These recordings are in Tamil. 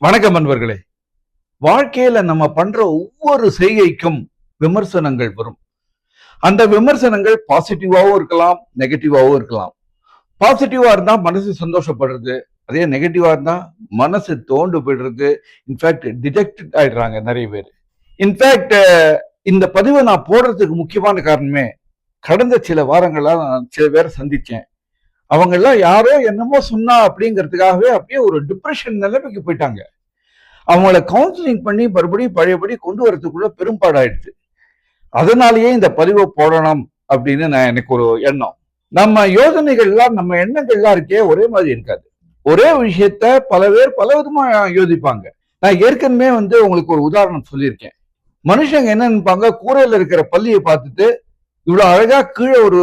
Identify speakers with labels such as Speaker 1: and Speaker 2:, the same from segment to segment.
Speaker 1: வணக்கம் அன்பர்களே. வாழ்க்கையில நம்ம பண்ற ஒவ்வொரு செய்கைக்கும் விமர்சனங்கள் வரும். அந்த விமர்சனங்கள் பாசிட்டிவாவும் இருக்கலாம், நெகட்டிவாவும் இருக்கலாம். பாசிட்டிவா இருந்தா மனசு சந்தோஷப்படுறது, அதே நெகட்டிவா இருந்தா மனசு தோண்டு போயிடுறது. இன்ஃபேக்ட் டிடெக்டட் ஆயிடுறாங்க நிறைய பேர். இன்ஃபேக்ட் இந்த பதிவை நான் போடுறதுக்கு முக்கியமான காரணமே, கடந்த சில வாரங்களா நான் சில பேரை சந்திச்சேன். அவங்க எல்லாம் யாரோ என்னமோ சொன்னா அப்படிங்கிறதுக்காகவே அப்படியே ஒரு டிப்ரெஷன் நிலைமைக்கு போயிட்டாங்க. அவங்கள கவுன்சிலிங் பண்ணி மறுபடியும் பழையபடி கொண்டு வரதுக்குள்ள பெரும்பாடாயிடுச்சு. அதனாலேயே இந்த பதிவை போடணும் அப்படின்னு எனக்கு ஒரு எண்ணம். நம்ம யோசனைகள்லாம் நம்ம எண்ணங்கள்லாம் இருக்கே ஒரே மாதிரி இருக்காது. ஒரே விஷயத்த பல பேர் பல விதமா யோசிப்பாங்க. நான் ஏற்கனவே உங்களுக்கு ஒரு உதாரணம் சொல்லியிருக்கேன். மனுஷங்க என்ன நினைப்பாங்க, கூரையில இருக்கிற பள்ளியை பார்த்துட்டு இவ்வளவு அழகா கீழே ஒரு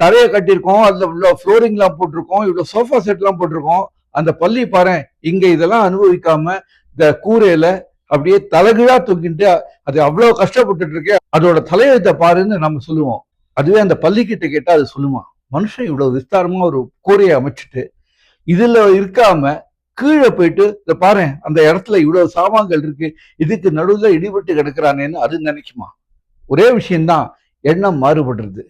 Speaker 1: தரையை கட்டியிருக்கோம், அதுல இவ்வளவு ஃப்ளோரிங் எல்லாம் போட்டிருக்கோம், இவ்வளவு சோஃபா செட் எல்லாம் போட்டிருக்கோம், அந்த பள்ளி பாரு இங்க இதெல்லாம் அனுபவிக்காம இந்த கூரையில அப்படியே தலைகீழா தூக்கிட்டு அது அவ்வளவு கஷ்டப்பட்டுட்டு இருக்கு, அதோட தலையெழுத்தை பாருன்னு நம்ம சொல்லுவோம். அதுவே அந்த பள்ளிக்கிட்ட கேட்டா அது சொல்லுமா, மனுஷன் இவ்வளவு விஸ்தாரமா ஒரு கூரையை அமைச்சிட்டு இதுல இருக்காம கீழே போயிட்டு இந்த பாரு அந்த இடத்துல இவ்வளவு சாமான்கள் இருக்கு, இதுக்கு நடுவுல இடிபட்டு கிடக்குறானேன்னு அது நினைக்குமா? ஒரே விஷயம்தான், எண்ணம் மாறுபடுறது.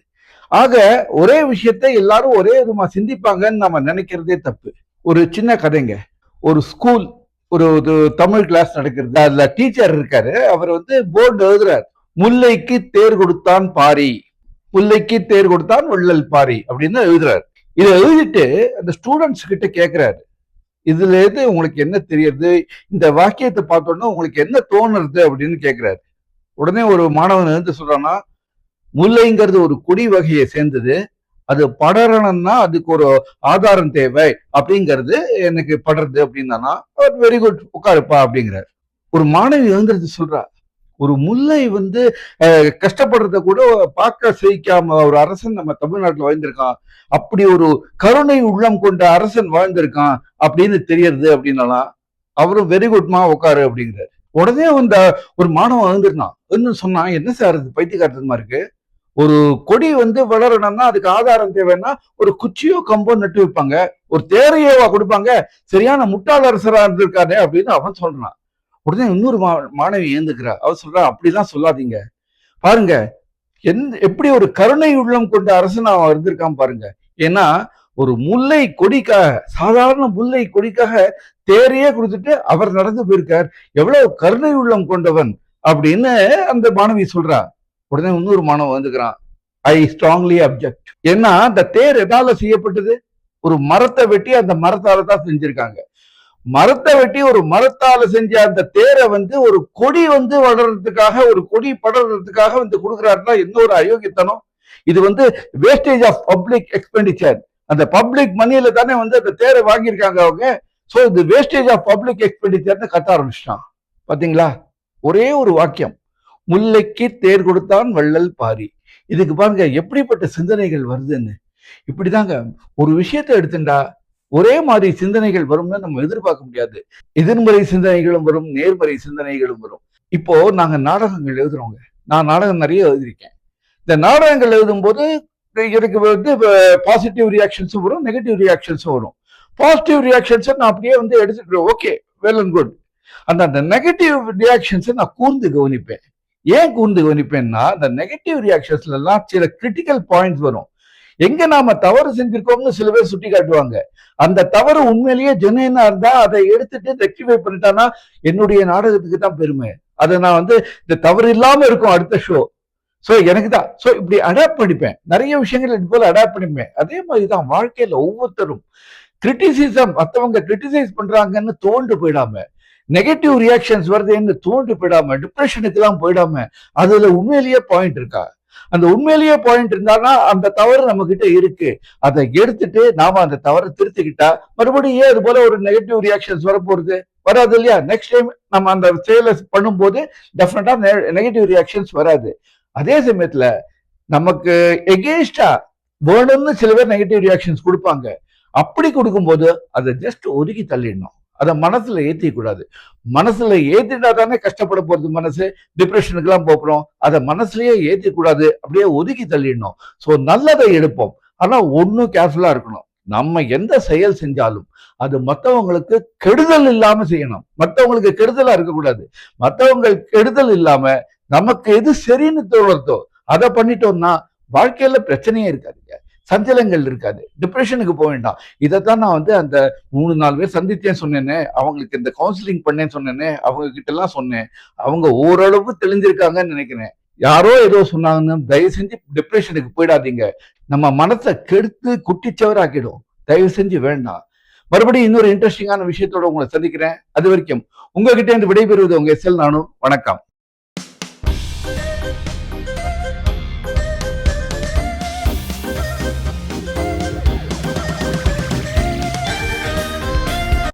Speaker 1: ஆக ஒரே விஷயத்தை எல்லாரும் ஒரே விதமா சிந்திப்பாங்கன்னு நம்ம நினைக்கிறதே தப்பு. ஒரு சின்ன கதைங்க. ஒரு ஸ்கூல், ஒரு தமிழ் கிளாஸ் நடக்கிறது. அதுல டீச்சர் இருக்காரு. அவர் போர்டு எழுதுறாரு, முல்லைக்கு தேர் கொடுத்தான் பாரி, முல்லைக்கு தேர் கொடுத்தான் வள்ளல் பாரி அப்படின்னு எழுதுறாரு. இதை எழுதிட்டு அந்த ஸ்டூடெண்ட்ஸ் கிட்ட கேட்கிறாரு, இதுல இருந்து உங்களுக்கு என்ன தெரியுது, இந்த வாக்கியத்தை பார்த்தோன்னா உங்களுக்கு என்ன தோணுறது அப்படின்னு கேட்கிறாரு. உடனே ஒரு மாணவன் சொல்றான்னா, முல்லைங்கிறது ஒரு கொடி வகையை சேர்ந்தது, அது படரணும்னா அதுக்கு ஒரு ஆதாரம் தேவை அப்படிங்கிறது எனக்கு படுறது அப்படின்னா, வெரி குட் உட்காருப்பா அப்படிங்கிறார். ஒரு மாணவி சொல்றா, ஒரு முல்லை கஷ்டப்படுறத கூட பார்க்க சகிக்காம ஒரு அரசன் நம்ம தமிழ்நாட்டில் வாழ்ந்திருக்கான், அப்படி ஒரு கருணை உள்ளம் கொண்ட அரசன் வாழ்ந்திருக்கான் அப்படின்னு தெரியறது அப்படின்னா, அவரும் வெரி குட்மா உட்காரு அப்படிங்கிறார். உடனே ஒரு மாணவன் எழுந்திருந்தான் சொன்னா, என்ன சார் இது பைத்தியக்காரத்தனமா இருக்கு, ஒரு கொடி வளரணும்னா அதுக்கு ஆதாரம் தேவைன்னா ஒரு குச்சியோ கம்போ நட்டு வைப்பாங்க, ஒரு தேரையோவா கொடுப்பாங்க, சரியான முட்டாள் அரசரா இருந்திருக்காரு அப்படின்னு அவன் சொல்றான். உடனே இன்னொரு மாணவி ஏந்துக்கிறா. அவன் சொல்றா, அப்படிலாம் சொல்லாதீங்க, பாருங்க எப்படி ஒரு கருணை உள்ளம் கொண்ட அரசன் அவன் இருந்திருக்கான் பாருங்க. ஏன்னா ஒரு முல்லை கொடிக்காக, சாதாரண முல்லை கொடிக்காக தேரையே கொடுத்துட்டு அவர் நடந்து போயிருக்கார், எவ்வளவு கருணை உள்ளம் கொண்டவன் அப்படின்னு அந்த மாணவி சொல்றா. உடனே இன்னொரு மாணவன் வந்துக்கிறான், ஐ ஸ்ட்ராங்லி அப்ஜெக்ட். ஏன்னா அந்த தேர் எதால செய்யப்பட்டது, ஒரு மரத்தை வெட்டி அந்த மரத்தால தான் செஞ்சிருக்காங்க. மரத்தை வெட்டி ஒரு மரத்தால செஞ்ச அந்த தேரை ஒரு கொடி வளர்றதுக்காக, ஒரு கொடி படறதுக்காக கொடுக்குறாருன்னா என்ன ஒரு அயோக்கியத்தனம் இது. Wastage of public expenditure. அந்த பப்ளிக் மணியில தானே அந்த தேரை வாங்கியிருக்காங்க அவங்க. சோ இது வேஸ்டேஜ் ஆஃப் பப்ளிக் எக்ஸ்பெண்டிச்சர்னு கத்த ஆரம்பிச்சிட்டான். பாத்தீங்களா, ஒரே ஒரு வாக்கியம், முல்லைக்கு தேர் கொடுத்தான் வள்ளல் பாரி. இதுக்கு பாருங்க எப்படிப்பட்ட சிந்தனைகள் வருதுன்னு. இப்படிதாங்க ஒரு விஷயத்தை எடுத்துட்டா ஒரே மாதிரி சிந்தனைகள் வரும்னு நம்ம எதிர்பார்க்க முடியாது. எதிர்மறை சிந்தனைகளும் வரும், நேர்மறை சிந்தனைகளும் வரும். இப்போ நாங்க நாடகங்கள் எழுதுறோங்க. நான் நாடகம் நிறைய எழுதியிருக்கேன். இந்த நாடகங்கள் எழுதும் போது எனக்கு பாசிட்டிவ் ரியாக்ஷன்ஸும் வரும், நெகட்டிவ் ரியாக்ஷன்ஸும் வரும். பாசிட்டிவ் ரியாக்ஷன்ஸை நான் அப்படியே எடுத்துக்கிறேன், ஓகே வெல் அண்ட் குட். அந்த நெகட்டிவ் ரியாக்ஷன்ஸை நான் கூர்ந்து கவனிப்பேன். ஏன் கூர்ந்து கவனிப்பேன்னா, அந்த நெகட்டிவ் ரியாக்ஷன்ஸ்ல எல்லாம் சில கிரிட்டிக்கல் பாயிண்ட்ஸ் வரும். எங்க நாம தவறு செஞ்சிருக்கோம்னு சில பேர் சுட்டி காட்டுவாங்க. அந்த தவறு உண்மையிலேயே ஜெனுயினா இருந்தா அதை எடுத்துட்டு ரெக்டிஃபை பண்ணிட்டானா என்னுடைய நாடகத்துக்கு தான் பெருமை. அதை நான் இந்த தவறு இல்லாம இருக்கும் அடுத்த ஷோ. சோ எனக்கு தான். சோ இப்படி அடாப்ட் பண்ணிப்பேன். நிறைய விஷயங்கள் இது போல அடாப்ட் பண்ணிப்பேன். அதே மாதிரிதான் வாழ்க்கையில ஒவ்வொருத்தரும் கிரிட்டிசிசம், மற்றவங்க கிரிட்டிசைஸ் பண்றாங்கன்னு தோண்டு போயிடாம, நெகட்டிவ் ரியாக்ஷன்ஸ் வருதுன்னு தோண்டு போயிடாம, டிப்ரெஷனுக்கு எல்லாம் போயிடாம, அதுல உண்மையிலேயே பாயிண்ட் இருக்கா, அந்த உண்மையிலேயே பாயிண்ட் இருந்தானா அந்த தவறு நம்ம கிட்ட இருக்கு, அதை எடுத்துட்டு நாம அந்த தவறை திருத்திக்கிட்டா மறுபடியும் ஏன் அது போல ஒரு நெகட்டிவ் ரியாக்ஷன்ஸ் வரப்போறது வராது இல்லையா? நெக்ஸ்ட் டைம் நம்ம அந்த செயலை பண்ணும்போது டெஃபினட்டா நெகட்டிவ் ரியாக்ஷன்ஸ் வராது. அதே சமயத்துல நமக்கு எகெயின்ஸ்டா வேணும்னு சில பேர் நெகட்டிவ் ரியாக்ஷன்ஸ் கொடுப்பாங்க. அப்படி கொடுக்கும்போது அதை ஜஸ்ட் ஒதுக்கி தள்ளிடணும், அதை மனசுல ஏத்திக்க கூடாது. மனசுல ஏத்திட்டா தானே கஷ்டப்பட போறது மனசு, டிப்ரெஷனுக்கு எல்லாம் போறோம். அதை மனசுலயே ஏத்தி கூடாது, அப்படியே ஒதுக்கி தள்ளிடணும். சோ நல்லதை எடுப்போம், ஆனா ஒன்னும் கேர்ஃபுல்லா இருக்கணும். நம்ம எந்த செயல் செஞ்சாலும் அது மற்றவங்களுக்கு கெடுதல் இல்லாம செய்யணும். மற்றவங்களுக்கு கெடுதலா இருக்கக்கூடாது. மற்றவங்க கெடுதல் இல்லாம நமக்கு எது சரின்னு தோணுதோ அதை பண்ணிட்டோம்னா வாழ்க்கையில பிரச்சனையே இருக்காதுங்க, சஞ்சலங்கள் இருக்காது, டிப்ரெஷனுக்கு போக வேண்டாம். இதைத்தான் நான் அந்த 3-4 பேர் சந்தித்தேன் சொன்னேன்னு, அவங்களுக்கு இந்த கவுன்சிலிங் பண்ணேன்னு சொன்னேன்னு அவங்க கிட்ட எல்லாம் சொன்னேன். அவங்க ஓரளவு தெளிஞ்சிருக்காங்கன்னு நினைக்கிறேன். யாரோ ஏதோ சொன்னாங்கன்னு தயவு செஞ்சு டிப்ரெஷனுக்கு போயிடாதீங்க. நம்ம மனசை கெடுத்து குட்டிச்சவராக்கிடும். தயவு செஞ்சு வேண்டாம். மறுபடியும் இன்னொரு இன்ட்ரெஸ்டிங்கான விஷயத்தோட உங்களை சந்திக்கிறேன். அது வரைக்கும் உங்ககிட்ட இருந்து விடைபெறுவது உங்க SL நானு. வணக்கம்.